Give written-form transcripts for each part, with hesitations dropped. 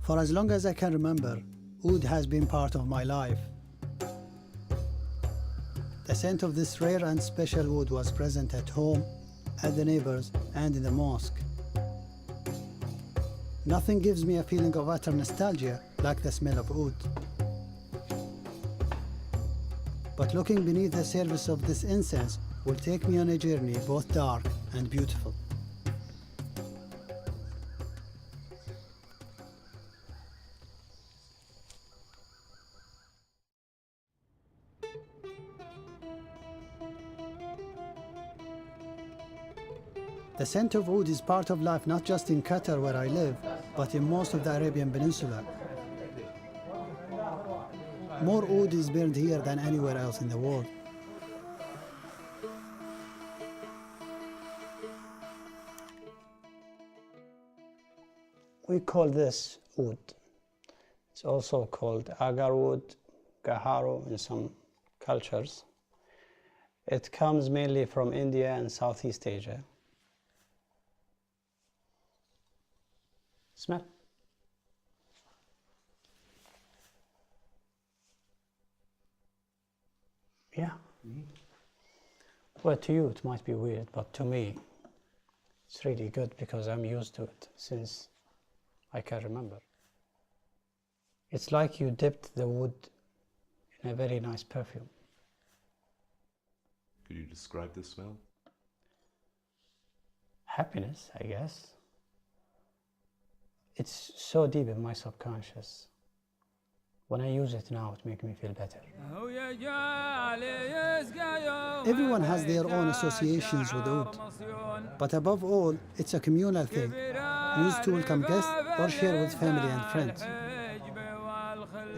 For as long as I can remember, oud has been part of my life. The scent of this rare and special wood was present at home, at the neighbors, and in the mosque. Nothing gives me a feeling of utter nostalgia like the smell of oud. But looking beneath the surface of this incense will take me on a journey both dark and beautiful. The scent of oud is part of life not just in Qatar where I live, but in most of the Arabian Peninsula. More oud is burned here than anywhere else in the world. We call this oud. It's also called Agarwood, Gaharo in some cultures. It comes mainly from India and Southeast Asia. Smell. Yeah. Well, to you it might be weird, but to me it's really good because I'm used to it since I can remember. It's like you dipped the wood in a very nice perfume. Could you describe the smell? Happiness, I guess. It's so deep in my subconscious. When I use it now, it makes me feel better. Everyone has their own associations with oud, but above all, it's a communal thing, used to welcome guests or share with family and friends.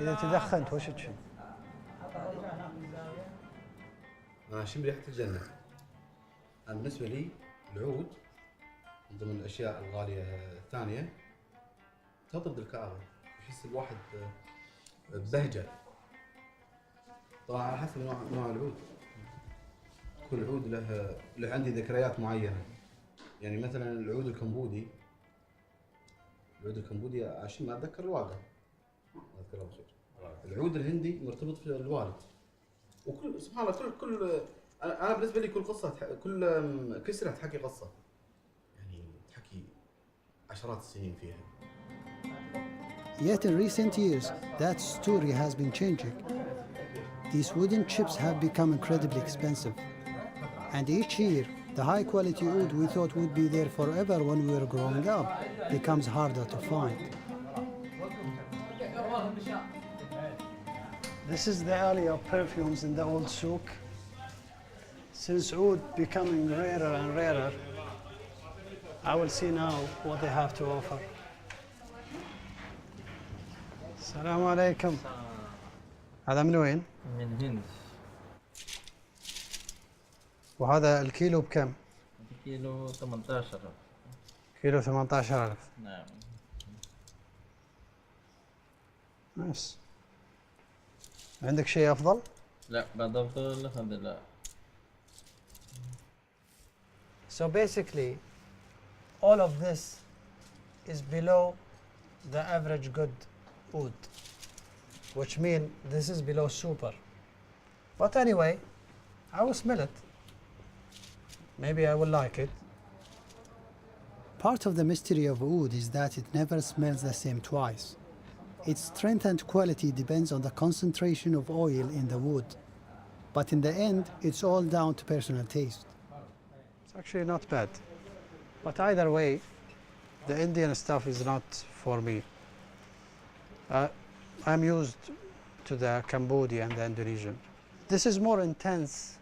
إذا تدخنت وش تشم؟ أنا أشم ريحة الجنة. أنا بالنسبة لي العود من ضمن الأشياء الغالية الثانية تطرد الكآبة، يحس الواحد ببهجة. طبعا على حسب نوع العود. كل عود له عندي ذكريات معينة. يعني مثلا العود الكمبودي عشان ما أتذكر الواقع. أذكره بخير. العود الهندي مرتبط في الوالد. وكل سبحان الله كل أنا بالنسبة لي كل قصة كل كسرة تحكي قصة. يعني تحكي عشرات السنين فيها. Yet in recent years, that story has been changing. These wooden chips have become incredibly expensive. And each year, the high-quality oud we thought would be there forever when we were growing up becomes harder to find. This is the alley of perfumes in the old souk. Since oud becoming rarer and rarer, I will see now what they have to offer. السلام عليكم. هذا من وين؟ من الهند. وهذا الكيلو بكم؟ كيلو 18. كيلو 18,000. نعم. نايس. عندك شيء أفضل؟ لا بعد أفضل الحمد لله. So basically, all of this is below the average good oud, which means this is below super. But anyway, I will smell it. Maybe I will like it. Part of the mystery of oud is that it never smells the same twice. Its strength and quality depends on the concentration of oil in the wood. But in the end, it's all down to personal taste. It's actually not bad. But either way, the Indian stuff is not for me. I'm used to the Cambodian and the Indonesian. This is more intense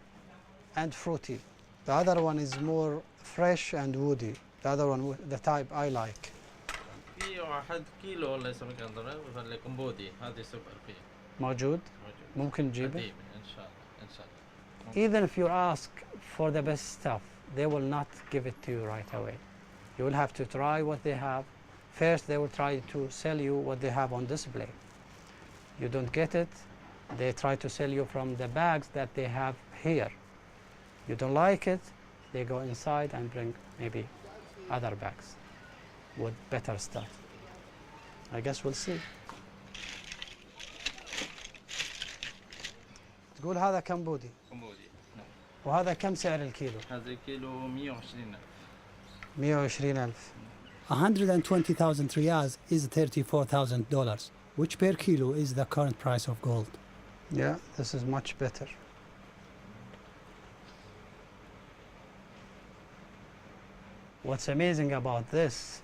and fruity. The other one is more fresh and woody. The other one, the type I like. في واحد كيلو والله يسميك عندنا في كمبودي هذه سوبر فيه. موجود؟ ممكن نجيبه؟ إن شاء الله. Even if you ask for the best stuff, they will not give it to you right away. You will have to try what they have. First, they will try to sell you what they have on display. You don't get it, they try to sell you from the bags that they have here. You don't like it, they go inside and bring maybe other bags with better stuff. I guess we'll see. تقول هذا كمبودي كمبودي. نعم. وهذا كم سعر الكيلو؟ هذا الكيلو 120,000. 120,000. 120,000 riyals is $34,000, which per kilo is the current price of gold. Yeah, this is much better. What's amazing about this,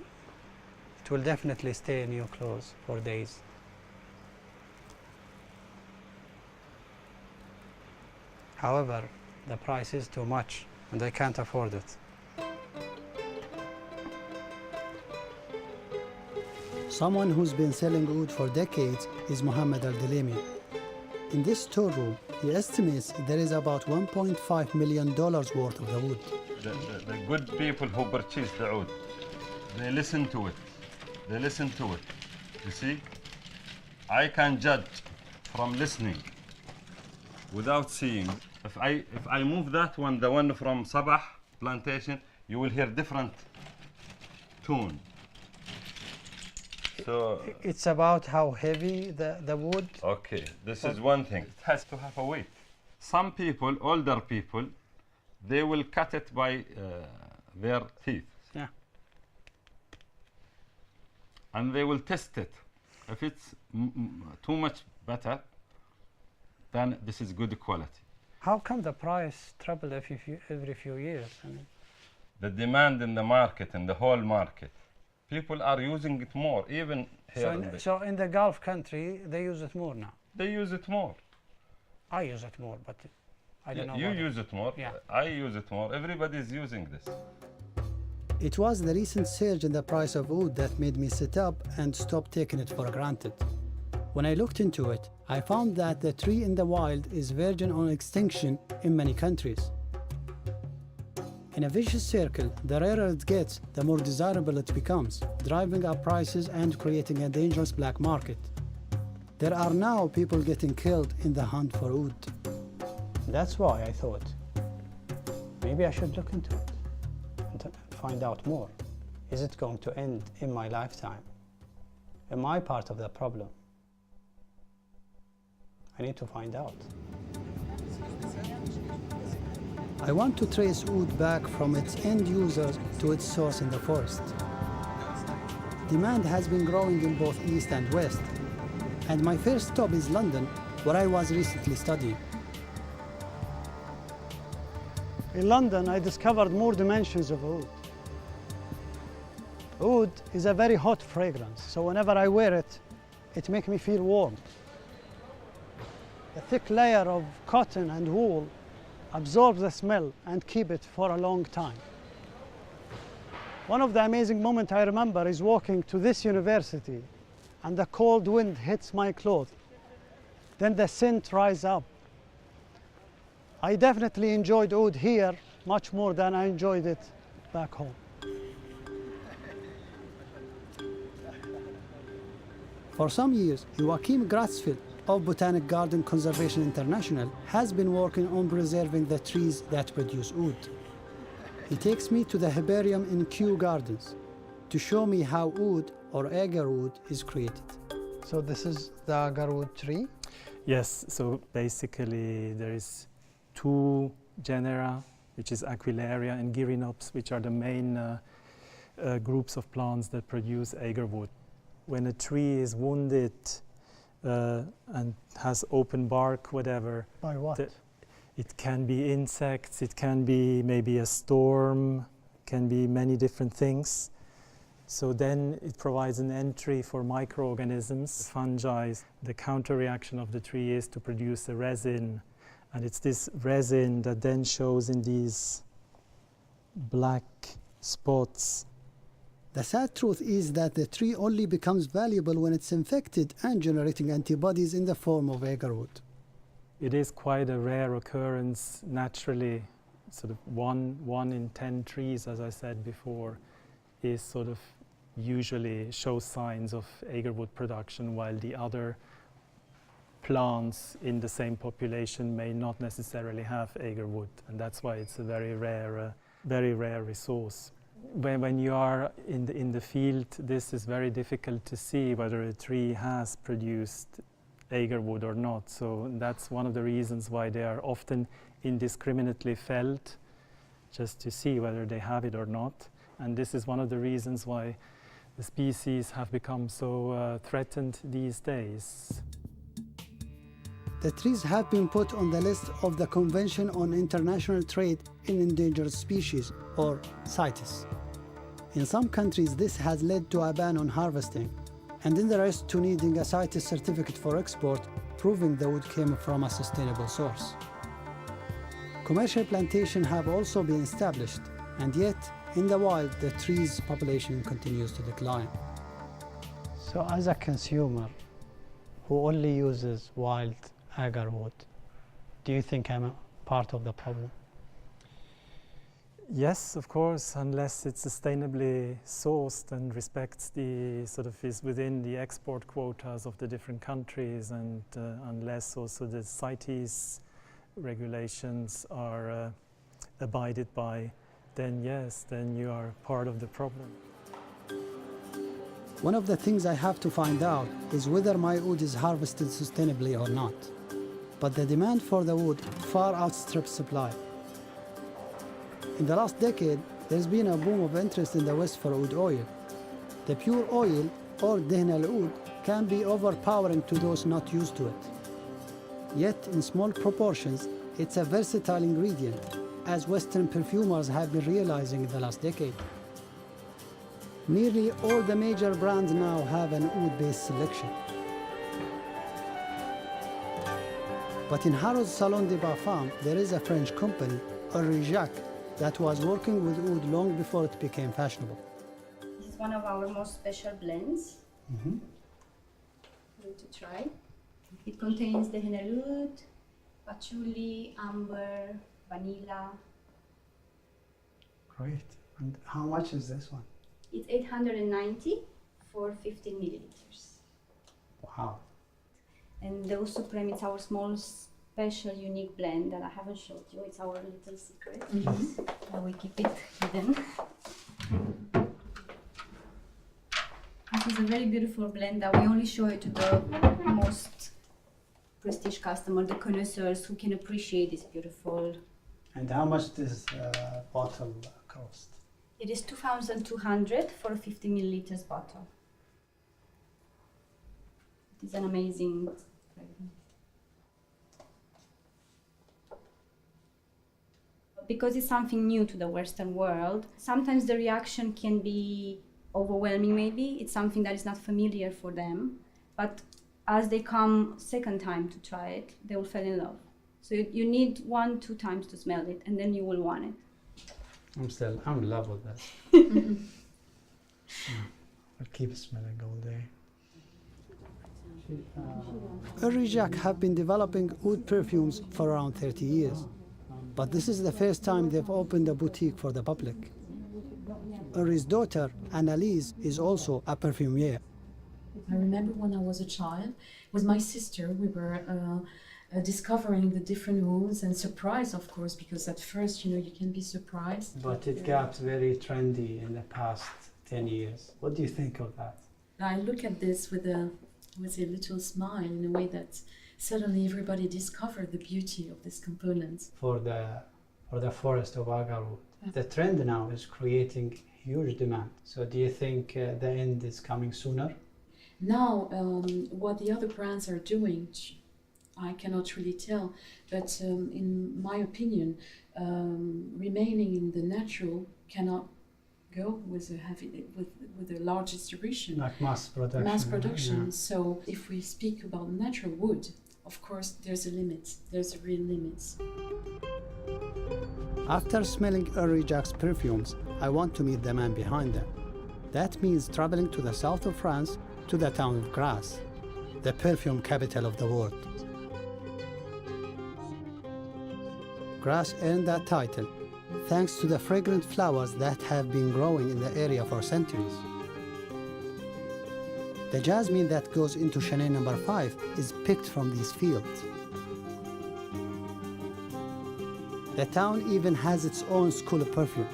it will definitely stay in your clothes for days. However, the price is too much and I can't afford it. Someone who's been selling oud for decades is Mohammed Al-Dalemi. In this storeroom, he estimates there is about $1.5 million worth of the wood. The good people who purchase the oud, they listen to it. They listen to it. You see? I can judge from listening without seeing. If I move that one, the one from Sabah plantation, you will hear different tune. So It's about how heavy the wood. okay, this is one thing. It has to have a weight. Some people, older people, they will cut it by their teeth. Yeah. And they will test it. If it's too much better, then this is good quality. How come the price treble every few years? I mean, The demand in the market, in the whole market, people are using it more, even here. so in the Gulf country, they use it more now. They use it more. I use it more, but I don't know. You about use it more. Yeah. I use it more. Everybody is using this. It was the recent surge in the price of oud that made me sit up and stop taking it for granted. When I looked into it, I found that the tree in the wild is verging on extinction in many countries. In a vicious circle, the rarer it gets, the more desirable it becomes, driving up prices and creating a dangerous black market. There are now people getting killed in the hunt for oud. That's why I thought maybe I should look into it and find out more. Is it going to end in my lifetime? Am I part of the problem? I need to find out. I want to trace oud back from its end users to its source in the forest. Demand has been growing in both East and West, and my first stop is London, where I was recently studying. In London, I discovered more dimensions of oud. Oud is a very hot fragrance, so whenever I wear it, it makes me feel warm. The thick layer of cotton and wool absorbs the smell and keep it for a long time. One of the amazing moments I remember is walking to this university and the cold wind hits my clothes. Then the scent rises up. I definitely enjoyed oud here much more than I enjoyed it back home. For some years, Joachim Gratzfeld of Botanic Garden Conservation International has been working on preserving the trees that produce oud. He takes me to the herbarium in Kew Gardens to show me how oud or agarwood is created. So this is the Agarwood tree. Yes, so basically there is two genera, which is Aquilaria and Gyrops, which are the main groups of plants that produce agarwood. When a tree is wounded and has open bark, whatever. By what? It can be insects, it can be maybe a storm, can be many different things. So then it provides an entry for microorganisms, fungi. The counter reaction of the tree is to produce a resin, and it's this resin that then shows in these black spots. The sad truth is that the tree only becomes valuable when it's infected and generating antibodies in the form of agarwood. It is quite a rare occurrence naturally. Sort of one in 10 trees, as I said before, is sort of usually shows signs of agarwood production, while the other plants in the same population may not necessarily have agarwood, and that's why it's a very rare resource. when you are in the field, this is very difficult to see whether a tree has produced agarwood or not. So that's one of the reasons why they are often indiscriminately felled, just to see whether they have it or not. And this is one of the reasons why the species have become so threatened these days. The trees have been put on the list of the Convention on International Trade in Endangered Species, or CITES. In some countries, this has led to a ban on harvesting, and in the rest to needing a CITES certificate for export, proving the wood came from a sustainable source. Commercial plantations have also been established, and yet, in the wild, the trees' population continues to decline. So as a consumer who only uses wild agarwood, do you think I'm a part of the problem? Yes, of course, unless it's sustainably sourced and respects the sort of is within the export quotas of the different countries, and unless also the CITES regulations are abided by, then yes, then you are part of the problem. One of the things I have to find out is whether my wood is harvested sustainably or not. But the demand for the wood far outstrips supply. In the last decade, there's been a boom of interest in the West for wood oil. The pure oil, or dehn al-oud, can be overpowering to those not used to it. Yet, in small proportions, it's a versatile ingredient, as Western perfumers have been realizing in the last decade. Nearly all the major brands now have an oud-based selection. But in Harrod's Salon de Parfum, there is a French company, Derived, that was working with oud long before it became fashionable. This is one of our most special blends. Going to try. It contains the henna-oud, patchouli, amber, vanilla. Great. And how much is this one? It's 890 for 15 milliliters. Wow. And the Oud Supreme, it's our small, special, unique blend that I haven't showed you. It's our little secret. We keep it hidden. This is a very beautiful blend that we only show it to the most prestige customer, the connoisseurs who can appreciate this beautiful. And how much does bottle cost? It is 2,200 for a 50 milliliters bottle. It is an amazing fragrance. Because it's something new to the Western world, sometimes the reaction can be overwhelming maybe. It's something that is not familiar for them. But as they come second time to try it, they will fall in love. So you need 1-2 times to smell it, and then you will want it. I'm in love with that. I'll keep smelling all day. Derived have been developing oud perfumes for around 30 years. But this is the first time they've opened a boutique for the public. Uri's daughter, Annalise, is also a perfumier. I remember when I was a child, with my sister, we were discovering the different ouds, and surprised, of course, because at first, you can be surprised. But it got very trendy in the past 10 years. What do you think of that? I look at this with a little smile, in a way that suddenly everybody discovered the beauty of this component. For the forest of Agarwood. The trend now is creating huge demand. So do you think the end is coming sooner? Now, what the other brands are doing, I cannot really tell, but in my opinion, remaining in the natural cannot go with a large distribution. Like mass production. Mass production. Yeah. So if we speak about natural wood, of course there's a limit. There's a real limit. After smelling Derived perfumes, I want to meet the man behind them. That means traveling to the south of France, to the town of Grasse, the perfume capital of the world. Grasse earned that title thanks to the fragrant flowers that have been growing in the area for centuries. The jasmine that goes into Chenet No. 5 is picked from these fields. The town even has its own school of perfume.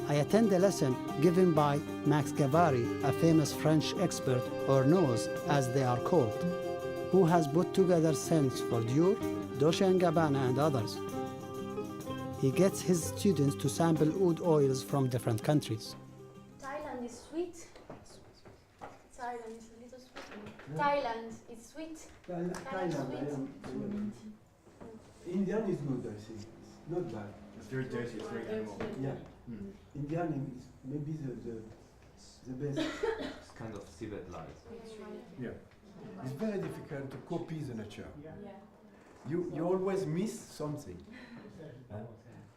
I attend a lesson given by Max Gavari, a famous French expert, or nose as they are called, who has put together scents for Dior, Dolce & Gabbana and others. He gets his students to sample oud oils from different countries. Thailand is sweet. Thailand is a little sweet. Thailand is sweet. Indian is good, I think. It's not bad. It's very dirty, it's very animal. Yeah. Indian is maybe the best. It's kind of civet light. Yeah. It's very difficult to copy the nature. You always miss something.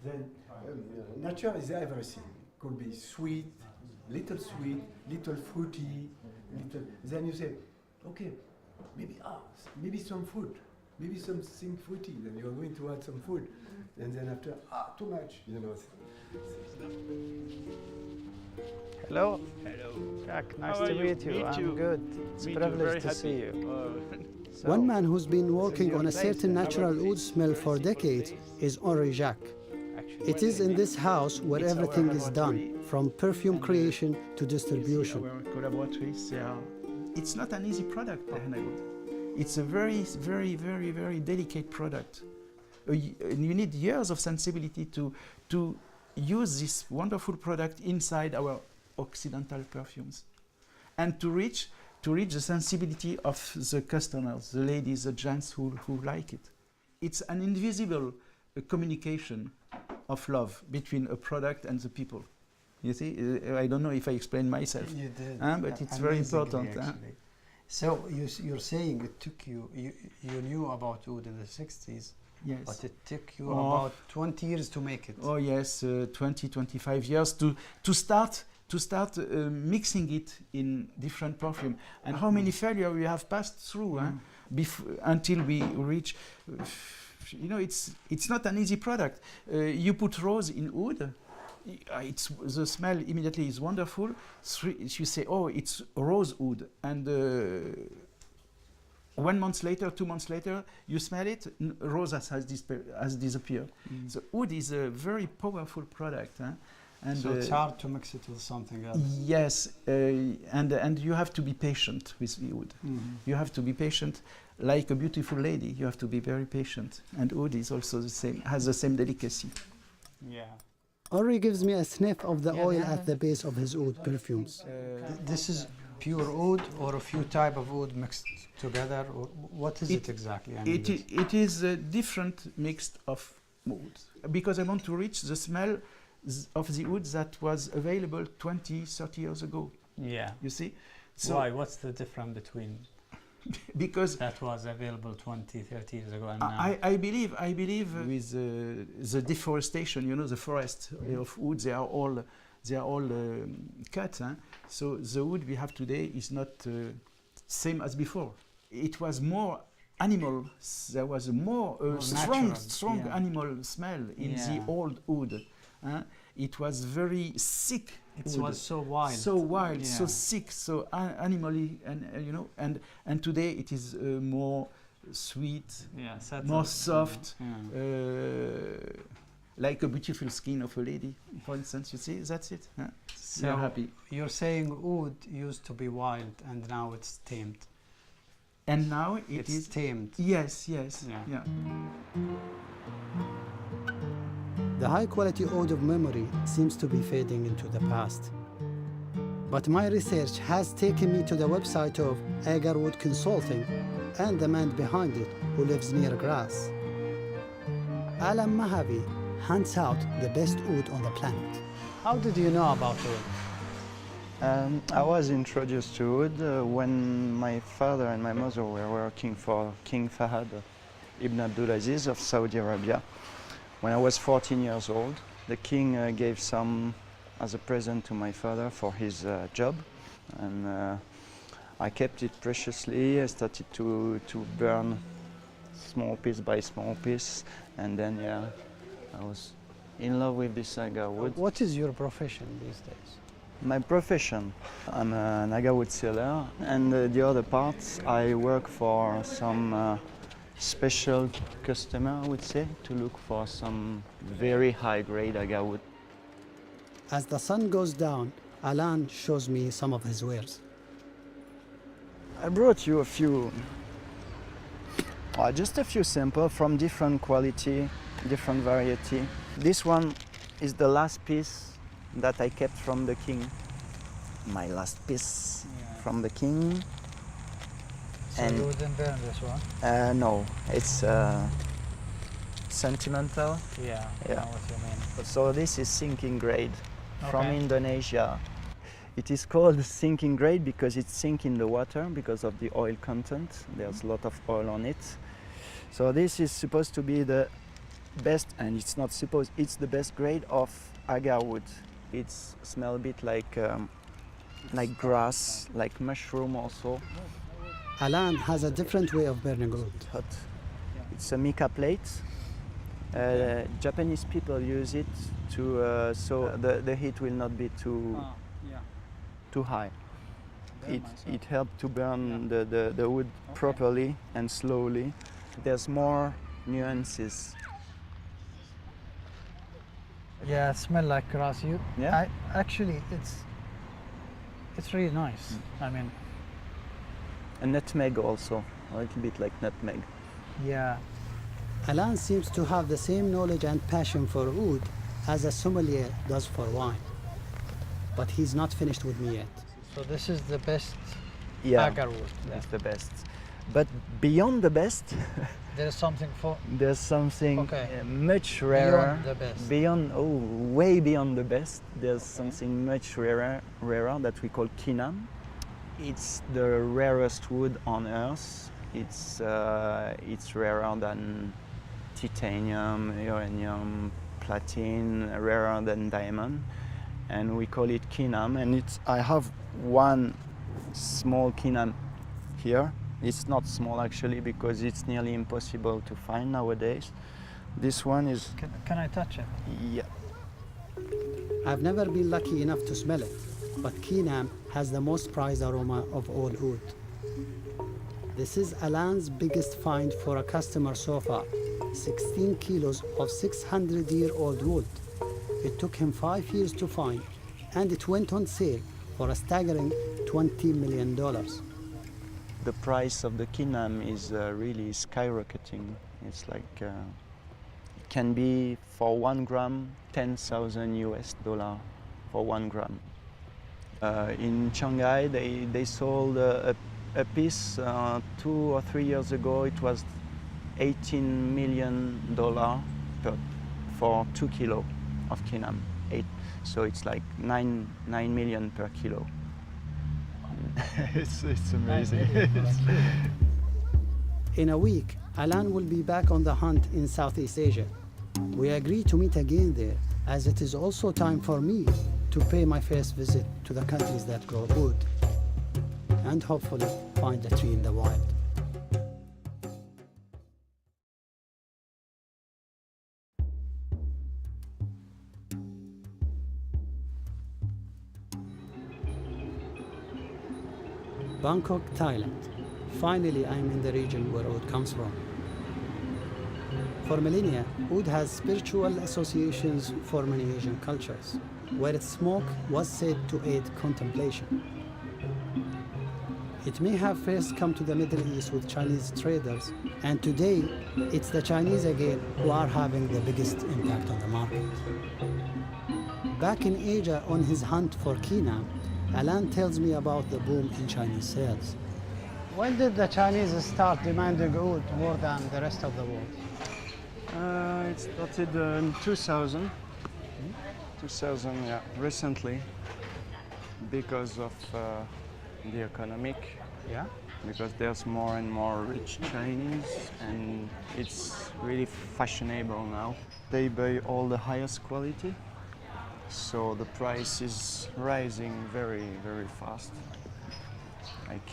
Then nature is everything. Could be sweet, little fruity, little. Then you say, okay, maybe some fruit, maybe something fruity. Then you're going to add some food, and then after, too much. You know. Hello. Hello. Jack, nice How are to you? meet you. Me I'm too. good. It's a Me too, privilege very to happy. see you. So, One man who's been working your on a place certain then? natural oud smell for decades is Henri Jacques. It is in this house where everything is done, from perfume creation to distribution. Our collaborators, it's not an easy product, the Agarwood. It's a very, very, very, very delicate product. You need years of sensibility to use this wonderful product inside our Occidental perfumes, and to reach the sensibility of the customers, the ladies, the gents who like it. It's an invisible communication of love between a product and the people. You see, I don't know if I explained myself. You did. But it's very important. Actually. So you're saying it took you knew about oud in the 60s, Yes. but it took you about 20 years to make it. Oh yes, 20, 25 years to start mixing it in different perfume. And how many failures we have passed through until we reach. You know, it's not an easy product. You put rose in oud, the smell immediately is wonderful. You say, oh, it's rose oud, and 1 month later, 2 months later, you smell it, rose has disappeared. So oud is a very powerful product. And so it's hard to mix it with something else. Yes, and you have to be patient with the oud. You have to be patient, like a beautiful lady. You have to be very patient, and oud is also the same, has the same delicacy. Yeah. Henri gives me a sniff of the oil at the base of his oud perfumes. This is pure oud, or a few type of oud mixed together? Or what is it exactly? I mean, It is a different mix of oud, because I want to reach the smell of the oud that was available 20, 30 years ago. Yeah. You see? So why? What's the difference between because that was available 20, 30 years ago and now? I believe with the deforestation, you know, the forest of wood, they are all cut. So the wood we have today is not same as before. It was more animal. There was a more strong animal smell in the old wood. It was very sick. It was so wild, so sick, so animally, and you know, and today it is more sweet, more soft, like a beautiful skin of a lady, for instance. You see, that's it. So you're happy. You're saying oud used to be wild, and now it's tamed. And now it's tamed. Yes. Yeah. The high-quality oud of memory seems to be fading into the past. But my research has taken me to the website of Agarwood Consulting and the man behind it, who lives near Grass. Alam Mahavi hunts out the best oud on the planet. How did you know about oud? I was introduced to oud when my father and my mother were working for King Fahad ibn Abdulaziz of Saudi Arabia. When I was 14 years old, the king gave some as a present to my father for his job, and I kept it preciously. I started to burn small piece by small piece, and then I was in love with this Agarwood. What is your profession these days? My profession, I'm an Agarwood seller, and the other parts I work for some special customer, I would say, to look for some very high-grade Agarwood. As the sun goes down, Alan shows me some of his wares. I brought you a few, just a few samples from different quality, different variety. This one is the last piece that I kept from the king. My last piece from the king. So you wouldn't burn this one? No, it's sentimental. Yeah, I know what you mean. So this is sinking grade from Indonesia. It is called sinking grade because it sinks in the water because of the oil content. There's a lot of oil on it. So this is supposed to be the best, and it's not supposed, it's the best grade of Agarwood. It smells a bit like grass, like mushroom also. Alan has a different way of burning wood. Hot. It's a mica plate. Japanese people use it to so the heat will not be too high. It helps to burn the wood properly and slowly. There's more nuances. Yeah, it smells like grass. Actually, it's really nice. I mean, a nutmeg also, a little bit like nutmeg. Yeah. Alan seems to have the same knowledge and passion for oud as a sommelier does for wine. But he's not finished with me yet. So this is the best Agarwood. That's the best. But beyond the best, there's something there's something much rarer. Beyond the best. Way beyond the best. There's something much rarer that we call kinam. It's the rarest wood on earth. It's rarer than titanium, uranium, platinum, rarer than diamond, and we call it kinam. And I have one small kinam here. It's not small actually because it's nearly impossible to find nowadays. This one is. Can I touch it? Yeah. I've never been lucky enough to smell it, but kinam has the most prized aroma of all oud. This is Alan's biggest find for a customer so far, 16 kilos of 600-year-old wood. It took him 5 years to find, and it went on sale for a staggering $20 million. The price of the kinam is really skyrocketing. It's like, it can be for 1 gram, 10,000 US dollar for 1 gram. In Shanghai, they sold a piece 2 or 3 years ago. It was $18 million for 2 kilo of kinam. So it's like 9 million per kilo. it's amazing. In a week, Alan will be back on the hunt in Southeast Asia. We agree to meet again there, as it is also time for me to pay my first visit to the countries that grow oud, and hopefully find a tree in the wild. Bangkok, Thailand. Finally, I'm in the region where oud comes from. For millennia, oud has spiritual associations for many Asian cultures, where its smoke was said to aid contemplation. It may have first come to the Middle East with Chinese traders, and today it's the Chinese again who are having the biggest impact on the market. Back in Asia on his hunt for kinam, Alan tells me about the boom in Chinese sales. When did the Chinese start demanding oud more than the rest of the world? It started in 2000. 2000, yeah, recently, because of the economic. Yeah. Because there's more and more rich Chinese, and it's really fashionable now. They buy all the highest quality, so the price is rising very, very fast, like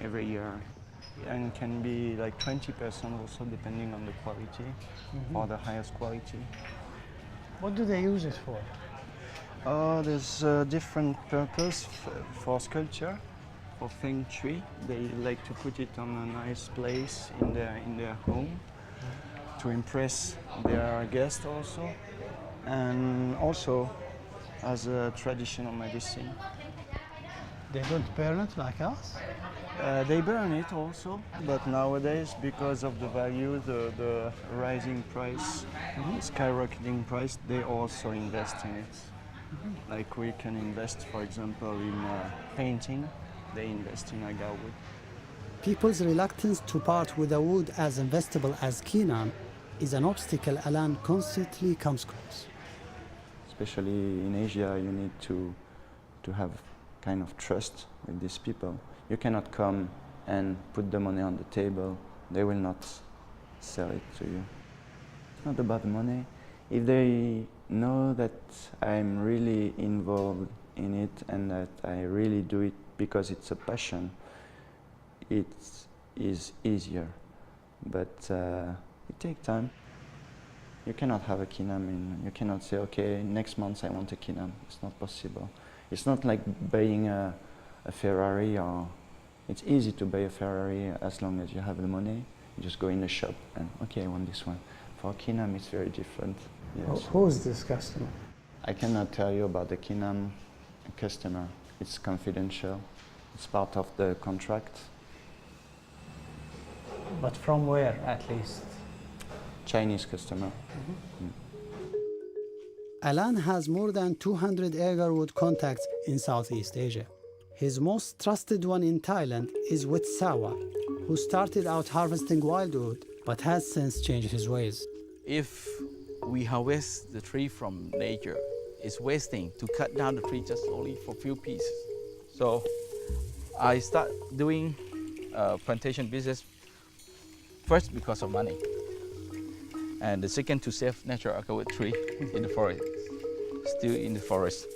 every year, and can be like 20% also depending on the quality, for the highest quality. What do they use it for? There's different purpose for sculpture, for feng shui. They like to put it on a nice place in their home to impress their guests also, and also as a traditional medicine. They don't burn it like us? They burn it also, but nowadays, because of the value, the rising price, skyrocketing price, they also invest in it. Like we can invest, for example, in painting, they invest in Agarwood. People's reluctance to part with a wood as investable as quinine is an obstacle Alan constantly comes across. Especially in Asia, you need to have kind of trust with these people. You cannot come and put the money on the table. They will not sell it to you. It's not about the money. If they know that I'm really involved in it and that I really do it because it's a passion, it is easier. But it takes time. You cannot have a quinine. You cannot say, okay, next month I want a quinine. It's not possible. It's not like buying a Ferrari, or it's easy to buy a Ferrari as long as you have the money. You just go in the shop and, okay, I want this one. For quinine, it's very different. Yes. Who's this customer? I cannot tell you about the quinine customer. It's confidential. It's part of the contract. But from where, at least? Chinese customer. Alan has more than 200 Agarwood contacts in Southeast Asia. His most trusted one in Thailand is with Sawa, who started out harvesting wildwood but has since changed his ways. If we harvest the tree from nature, it's wasting to cut down the tree just only for a few pieces. So I start doing plantation business first because of money, and the second to save natural agarwood tree in the forest, still in the forest.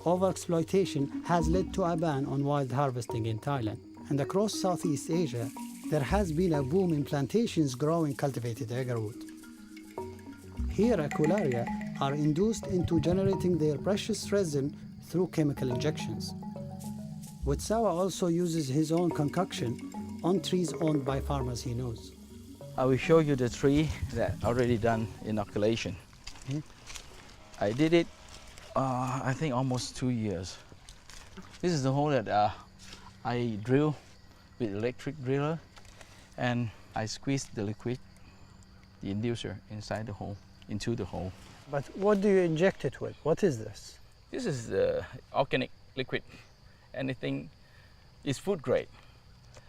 Overexploitation has led to a ban on wild harvesting in Thailand, and across Southeast Asia, there has been a boom in plantations growing cultivated agarwood. Here, Acularia are induced into generating their precious resin through chemical injections. Wetsawa also uses his own concoction on trees owned by farmers he knows. I will show you the tree that already done inoculation. I did it, I think almost 2 years. This is the hole that I drill with electric driller, and I squeeze the liquid, the inducer, inside the hole, into the hole. But what do you inject it with? What is this? This is organic liquid. Anything is food grade.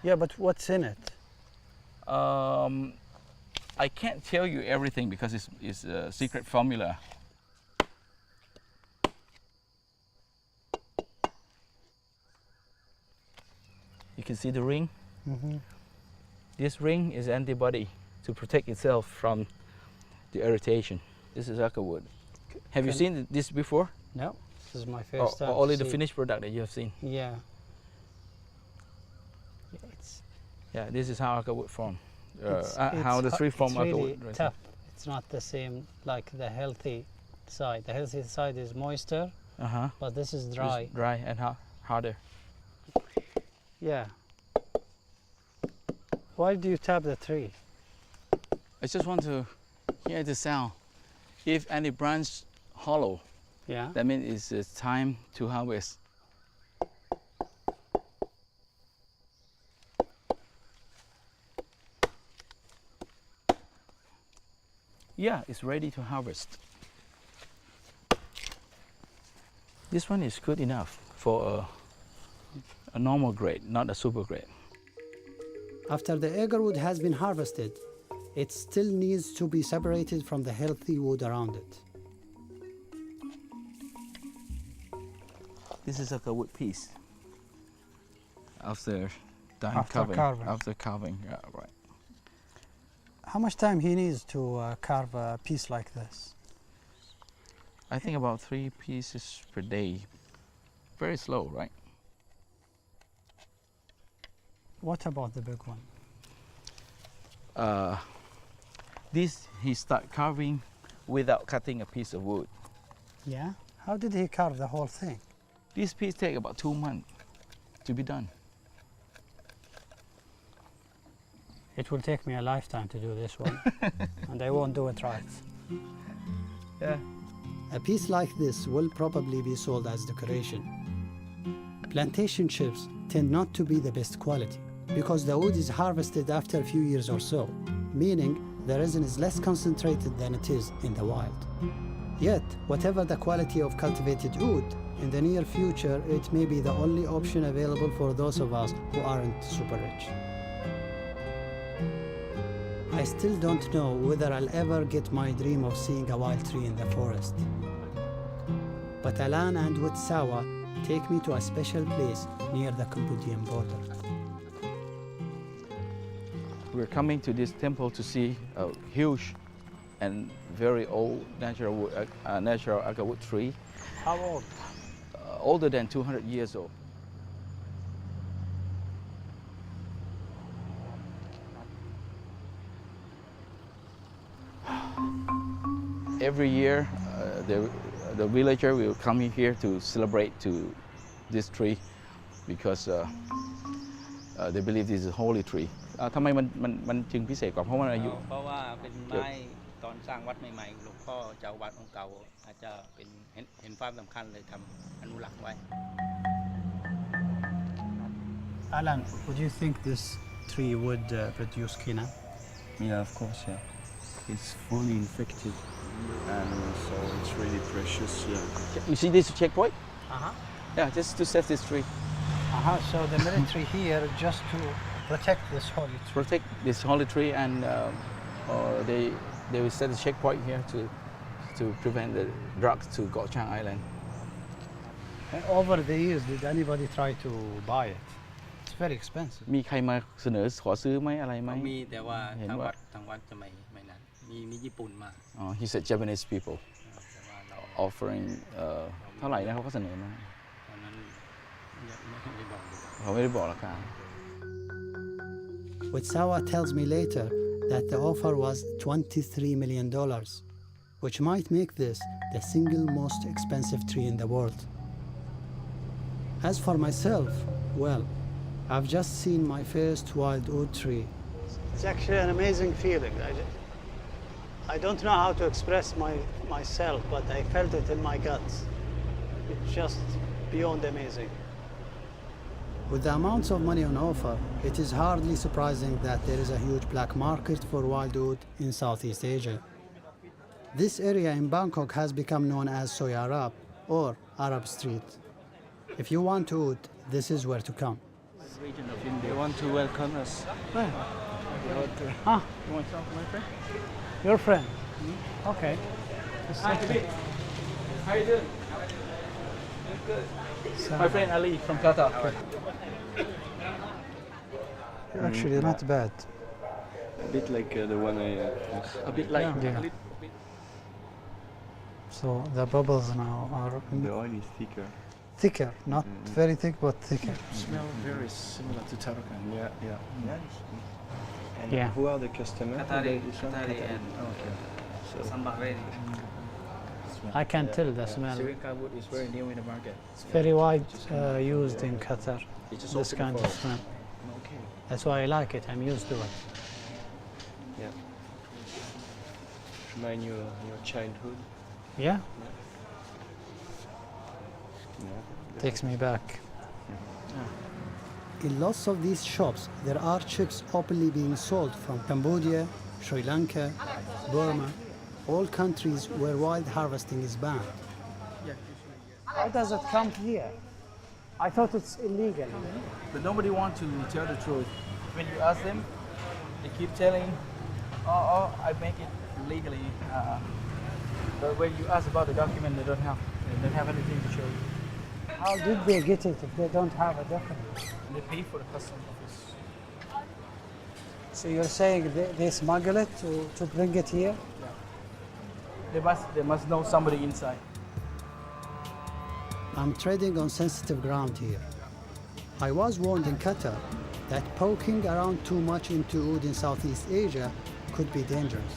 Yeah, but what's in it? I can't tell you everything because it's a secret formula. You can see the ring. This ring is antibody to protect itself from the irritation. This is Agarwood. Have you seen this before? No, this is my first time. Only the finished product that you have seen? Yeah. Yeah, this is how Agarwood form. How the tree form Agarwood. It's really tough. It's not the same like the healthy side. The healthy side is moister, but this is dry. It's dry and harder. Yeah. Why do you tap the tree? I just want to hear the sound. If any branch hollow, that means it's time to harvest. Yeah, it's ready to harvest. This one is good enough for a normal grade, not a super grade. After the agarwood has been harvested, it still needs to be separated from the healthy wood around it. This is like a wood piece. After done After carving. After carving, yeah, right. How much time he needs to carve a piece like this? I think about 3 pieces per day. Very slow, right? What about the big one? This he start carving without cutting a piece of wood. Yeah? How did he carve the whole thing? This piece take about 2 months to be done. It will take me a lifetime to do this one, and I won't do it right. Yeah. A piece like this will probably be sold as decoration. Plantation chips tend not to be the best quality because the wood is harvested after a few years or so, meaning the resin is less concentrated than it is in the wild. Yet, whatever the quality of cultivated wood, in the near future, it may be the only option available for those of us who aren't super rich. I still don't know whether I'll ever get my dream of seeing a wild tree in the forest. But Alan and Witsawa take me to a special place near the Cambodian border. We're coming to this temple to see a huge and very old natural Agarwood tree. How old? Older than 200 years old. Every year, the villager will come here to celebrate to this tree because they believe this is a holy tree. ทำไมมันจึงพิเศษกว่าเพราะว่าอายุ เพราะว่าเป็นไม้ตอนสร้างวัดใหม่ๆหลวงพ่อเจ้าวัดองค์เก่าอาจจะเป็นเห็นความสำคัญเลยทำอนุรักษ์ไว้ Alan, would you think this tree would produce quina? Yeah, of course, yeah. It's fully infected and so it's really precious, yeah. You see this checkpoint? Uh-huh. Yeah, just to save this tree. Uh-huh, so the military here just to protect this holy tree. Protect this holy tree, and they will set a checkpoint here to prevent the drugs to Gochang Island. And over the years, did anybody try to buy it? It's very expensive. มีใครมาเสนอขอซื้อไหมอะไรไหม มีแต่ว่าทางวัดสมัยนั้นมีญี่ปุ่นมา He said Japanese people offering เท่าไหร่นะเขาก็เสนอมา ตอนนั้นไม่บอก เขาไม่ได้บอกราคา Witsawa tells me later that the offer was $23 million, which might make this the single most expensive tree in the world. As for myself, well, I've just seen my first wild oud tree. It's actually an amazing feeling. I don't know how to express myself, but I felt it in my guts. It's just beyond amazing. With the amounts of money on offer, it is hardly surprising that there is a huge black market for wild oud in Southeast Asia. This area in Bangkok has become known as Soy Arab or Arab Street. If you want oud, this is where to come. Region of India. They want to welcome us. Where? You want to talk to my friend? Your friend? Okay. Hi, how you doing? Good. My friend Ali from Qatar. Actually, not bad. A bit like the one I... A bit like... Yeah. So the bubbles now are... The oil is thicker. Thicker, not very thick, but thicker. Smell very similar to Tarakan. Yeah. Nice. And Yeah. who are the customers? Qatari and okay. So some Bahraini. I can tell the smell. Sirika wood is very new in the market. It's very wide used in Qatar, this kind of smell. Okay. That's why I like it, I'm used to it. Yeah. Remind you of your childhood. Yeah? Yeah. Takes me back. In lots of these shops, there are chips openly being sold from Cambodia, Sri Lanka, Burma, all countries where wild harvesting is banned. How does it come here? I thought it's illegal. But nobody wants to tell the truth. When you ask them, they keep telling, oh, I make it legally. But when you ask about the document, they don't have anything to show you. How did they get it if they don't have a document? They pay for the customs office. So you're saying they smuggle it to bring it here? They must know somebody inside. I'm treading on sensitive ground here. I was warned in Qatar that poking around too much into oud in Southeast Asia could be dangerous.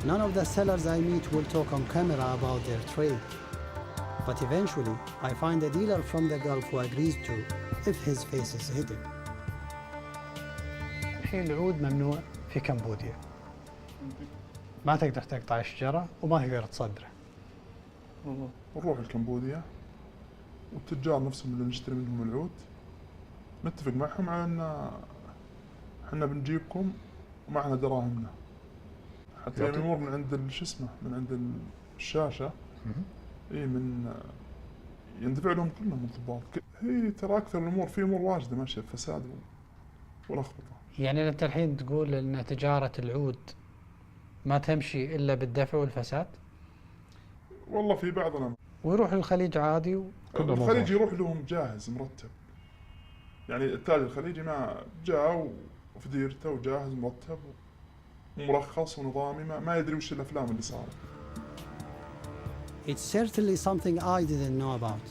None of the sellers I meet will talk on camera about their trade. But eventually, I find a dealer from the Gulf who agrees to, if his face is hidden. الحين العود ممنوع في كمبوديا. ما تقدر تقطع الشجرة وما تقدر تصدره. نروح الكمبوديا والتجار نفسهم اللي نشتري منهم العود نتفق معهم على ان احنا بنجيبكم ومعنا دراهمنا حتى يعني الامور من عند شو اسمه من عند الشاشه اي من يندفع لهم كلهم انضباط. هي ترى اكثر الامور في امور واجده ماشيه فساد ولخبطه. يعني انت الحين تقول ان تجاره العود ما تمشي الا بالدفع والفساد؟ والله في بعضنا ويروح للخليج عادي الخليج يروح لهم جاهز مرتب. يعني التاجر الخليجي ما جاء وفي ديرته وجاهز مرتب ومرخص ونظامي ما يدري وش الافلام اللي صارت. It's certainly something I didn't know about.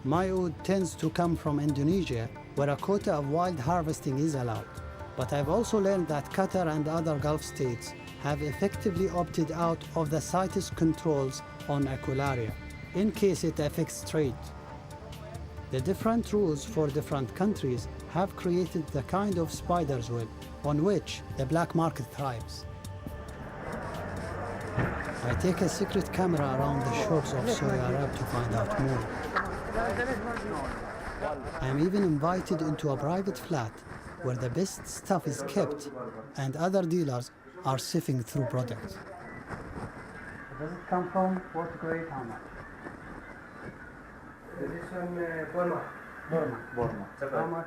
My oud tends to come from Indonesia, where a quota of wild harvesting is allowed. But I've also learned that Qatar and other Gulf states have effectively opted out of the CITES controls on Aquilaria, in case it affects trade. The different rules for different countries have created the kind of spider's web on which the black market thrives. I take a secret camera around the shores of Saudi Arabia to find out more. I am even invited into a private flat where the best stuff is kept and other dealers are sifting through products. Does it come from what grade, how much? This one, Burma.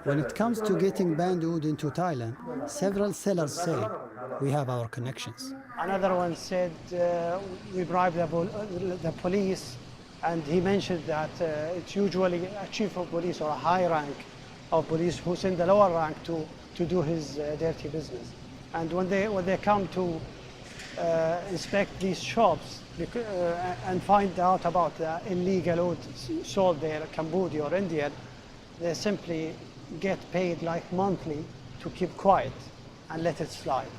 When it comes to getting band oud into Thailand, several sellers say we have our connections. Another one said we bribe the police, and he mentioned that it's usually a chief of police or a high rank of police who send the lower rank to do his dirty business. And when they come to inspect these shops and find out about the illegal oud sold there, Cambodia or India, they simply get paid like monthly to keep quiet and let it slide.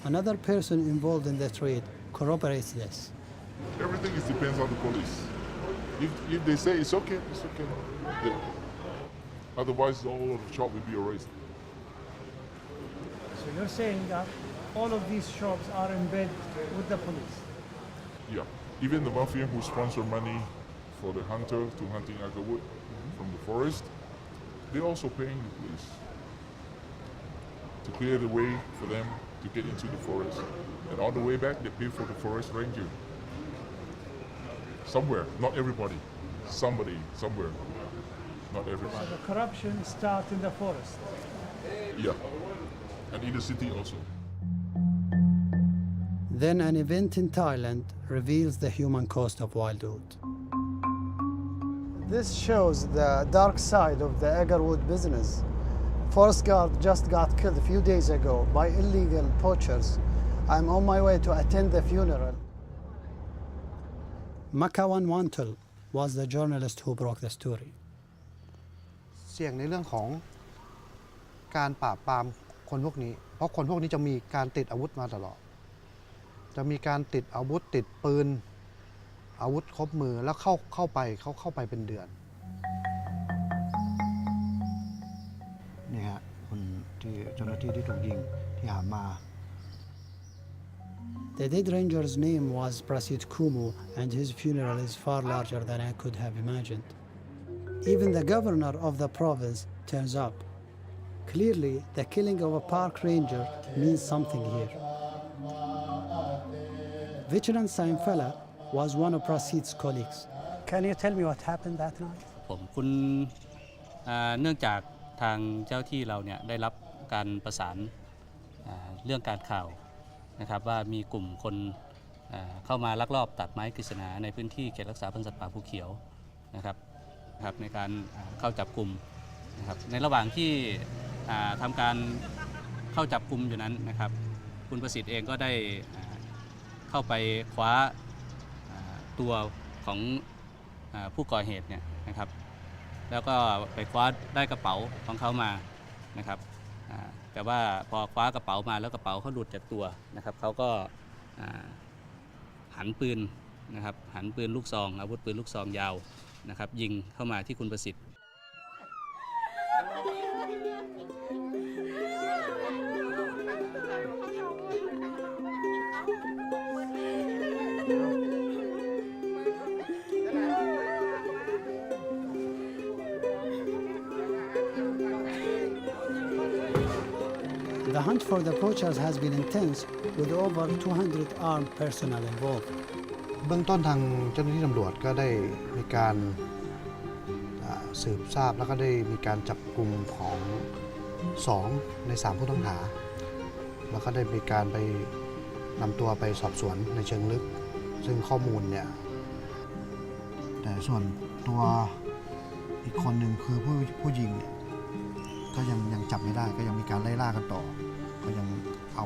Another person involved in the trade corroborates this. Everything depends on the police. If they say it's okay, it's okay. Otherwise, all of the shop will be erased. So you're saying that all of these shops are in bed with the police? Yeah. Even the mafia who sponsor money for the hunter to hunting Agarwood from the forest, they're also paying the police to clear the way for them to get into the forest. And on the way back, they pay for the forest ranger. Somewhere, not everybody. Somebody, somewhere. Not everybody. So the corruption starts in the forest? Yeah. And in the city also. Then an event in Thailand reveals the human cost of wild oud. This shows the dark side of the Agarwood business. Forest guard just got killed a few days ago by illegal poachers. I'm on my way to attend the funeral. Makawan Wantul was the journalist who broke the story. เสี่ยงในเรื่องของการปราบปรามคนพวกนี้เพราะคนพวกนี้จะมีการติดอาวุธมาตลอดจะมีการติดอาวุธติดปืนอาวุธครบมือแล้วเข้าไปเป็นเดือนนี่ฮะคนที่เจ้าหน้าที่ที่ถูกยิงที่หามา The dead ranger's name was Prasit Kumu, and his funeral is far larger than I could have imagined. Even the governor of the province turns up. Clearly, the killing of a park ranger means something here. Veteran Saimfala was one of Prasit's colleagues. Can you tell me what happened that night? ผมคุณเนื่องจากทางเจ้าที่เราเนี่ยได้รับการประสานเรื่องการข่าวนะครับว่ามีกลุ่มคนเข้ามาลักลอบตัดไม้กฤษณาในพื้นที่เขตรักษาพันธุ์สัตว์ป่าภูเขียวนะครับในการเข้าจับกลุ่มนะครับในระหว่างที่ทำการเข้าจับกลุ่มอยู่นั้นนะครับคุณประสิทธิ์เองก็ได้เข้าไปคว้าตัวของผู้ก่อเหตุเนี่ยนะครับแล้วก็ไปคว้าได้กระเป๋าของเขามานะครับแต่ว่าพอคว้ากระเป๋ามาแล้วกระเป๋าเขาหลุดจากตัวนะครับเขาก็หันปืนนะครับหันปืนลูกซองอาวุธปืนลูกซองยาวนะครับยิงเข้ามาที่คุณประสิทธิ์ How hunt for the poachers has been intense, with over 200 armed personnel involved. เบื้องต้นทางเจ้าหน้าที่ตำรวจก็ได้มีการสืบทราบแล้วก็ได้มีการจับกลุ่มของ2 ใน 3 ผู้ต้องหาแล้วก็ได้มีการไปนำตัวไปสอบสวนในเชิงลึกซึ่งข้อมูลเนี่ยแต่ส่วนตัวอีกคนหนึ่งคือผู้ยิงเนี่ยก็ยังจับไม่ได้ก็ยังมีการไล่ล่ากันต่อก็ยังเอา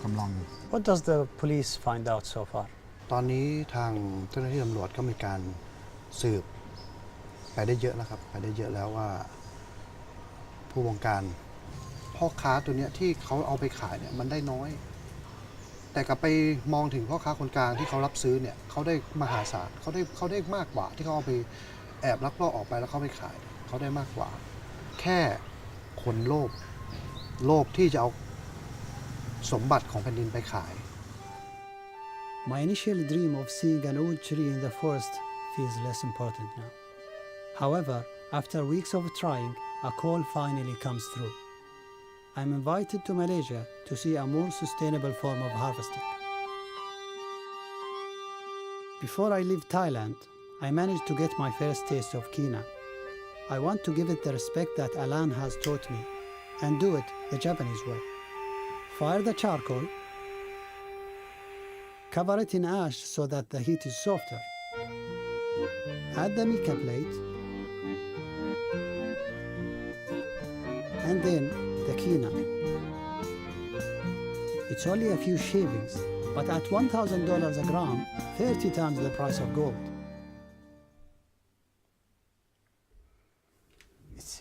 กำลัง What does the police find out so far? ตอนนี้ทางเจ้าหน้าที่ตำรวจก็มีการสืบไปได้เยอะแล้วครับไปได้เยอะแล้วว่าผู้บงการพ่อค้าตัวเนี้ยที่เขาเอาไปขายเนี่ยมันได้น้อยแต่กลับไปมองถึงพ่อค้าคนกลางที่เขารับซื้อเนี่ยเขาได้มหาศาลเขาได้มากกว่าที่เขาเอาไปแอบลักลอบออกไปแล้วเขาไปขายเขาได้มากกว่าแค่คนโลภที่จะเอาสมบัติของแผ่นดินไปขาย My initial dream of seeing an oud tree in the forest feels less important now. However, after weeks of trying, a call finally comes through. I'm invited to Malaysia to see a more sustainable form of harvesting. Before I leave Thailand, I managed to get my first taste of quinoa. I want to give it the respect that Alan has taught me and do it the Japanese way. Fire the charcoal, cover it in ash so that the heat is softer. Add the mica plate, and then the quinoa. It's only a few shavings, but at $1,000 a gram, 30 times the price of gold.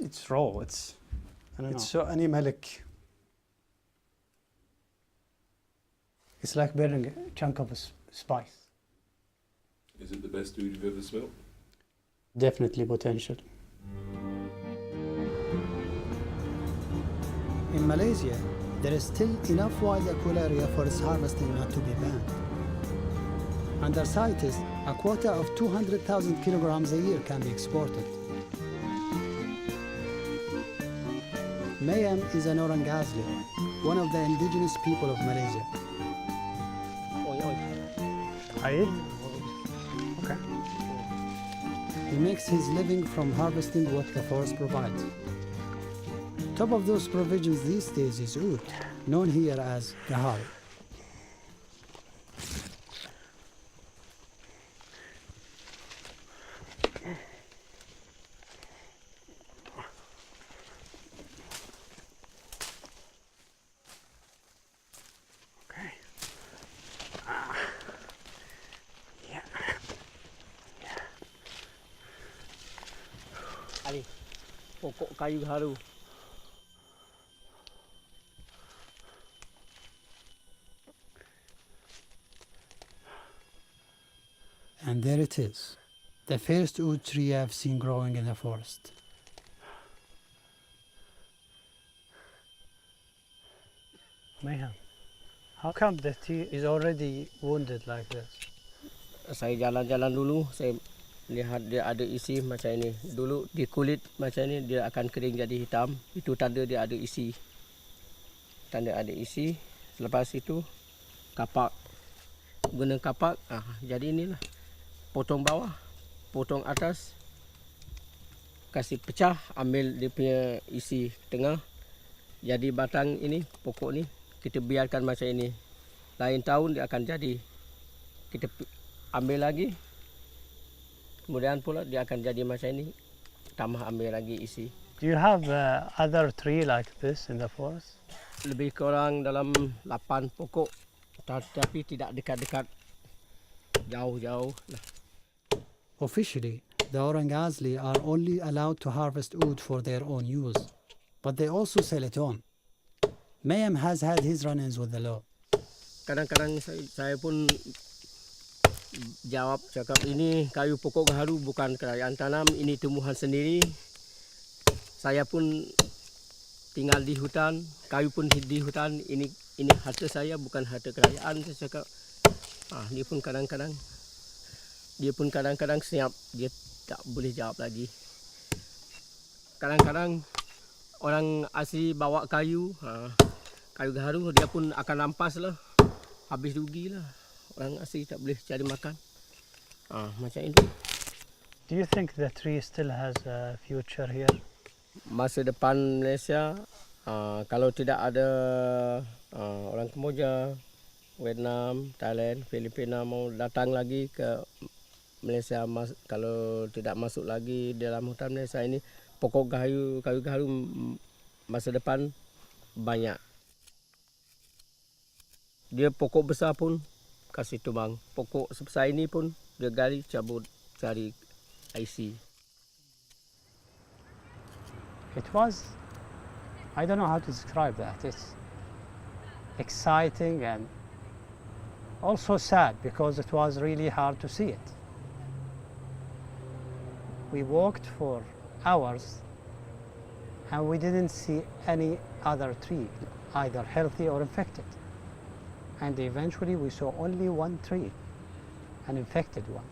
It's raw. It's so animalic. It's like burning a chunk of a spice. Is it the best food you've ever smelled? Definitely potential. In Malaysia, there is still enough wild apple area for its harvesting not to be banned. Under CITES, a quota of 200,000 kilograms a year can be exported. Mayam is an orang asli, one of the indigenous people of Malaysia. Aid? Okay. He makes his living from harvesting what the forest provides. Top of those provisions these days is oud, known here as gahal. Pokok kayu haru. And there it is, the first oud tree I've seen growing in the forest. Mayhem. How come the tree is already wounded like this? Saya jalan-jalan dulu, saya lihat dia ada isi macam ini. Dulu di kulit macam ini dia akan kering jadi hitam. Itu tanda dia ada isi. Tanda ada isi. Selepas itu kapak. Guna kapak, jadi inilah. Potong bawah, potong atas. Kasih pecah, ambil dia punya isi tengah. Jadi batang ini, pokok ni kita biarkan macam ini. Lain tahun dia akan jadi. Kita ambil lagi. Kemudian pula dia akan jadi macam ini, tambah ambil lagi isi. Do you have other tree like this in the forest? Lebih kurang dalam 8 pokok, tapi tidak dekat-dekat, jauh-jauh. Officially, the orang asli are only allowed to harvest oud for their own use, but they also sell it on. Mayam has had his run-ins with the law. Kadang-kadang saya pun jawab cakap ini kayu pokok gaharu bukan kerajaan tanam, ini tumbuhan sendiri. Saya pun tinggal di hutan, kayu pun di hutan. Ini harta saya bukan harta kerajaan. Saya cakap, dia pun kadang-kadang senyap, dia tak boleh jawab lagi. Kadang-kadang orang asli bawa kayu, kayu gaharu dia pun akan rampas lah. Habis rugi lah. Orang asing tak boleh cari makan. Macam itu. Do you think the tree still has a future here? Masa depan Malaysia, kalau tidak ada orang Kemboja, Vietnam, Thailand, Filipina mau datang lagi ke Malaysia, kalau tidak masuk lagi dalam hutan Malaysia ini, pokok kayu gaharu masa depan banyak. Dia pokok besar pun kasih tumbang. Pokok sebesar ini pun dia gali cabut cari IC. It was, I don't know how to describe that. It's exciting and also sad because it was really hard to see it. We walked for hours and we didn't see any other tree, either healthy or infected. And eventually we saw only one tree, an infected one.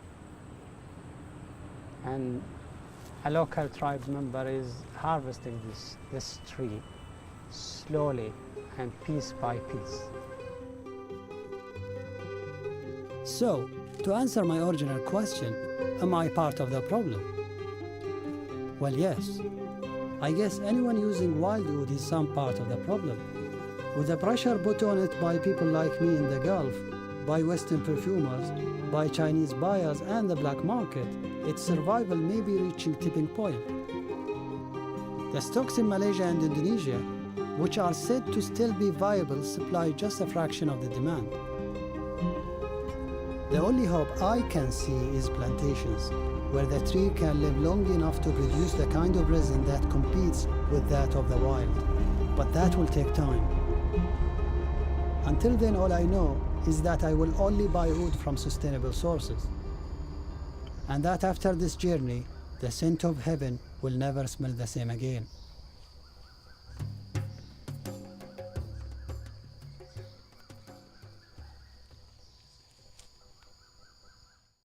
And a local tribe member is harvesting this tree slowly and piece by piece. So, to answer my original question, am I part of the problem? Well, yes. I guess anyone using wild wood is some part of the problem. With the pressure put on it by people like me in the Gulf, by Western perfumers, by Chinese buyers and the black market, its survival may be reaching tipping point. The stocks in Malaysia and Indonesia, which are said to still be viable, supply just a fraction of the demand. The only hope I can see is plantations, where the tree can live long enough to produce the kind of resin that competes with that of the wild. But that will take time. Until then, all I know is that I will only buy wood from sustainable sources. And that after this journey, the scent of heaven will never smell the same again.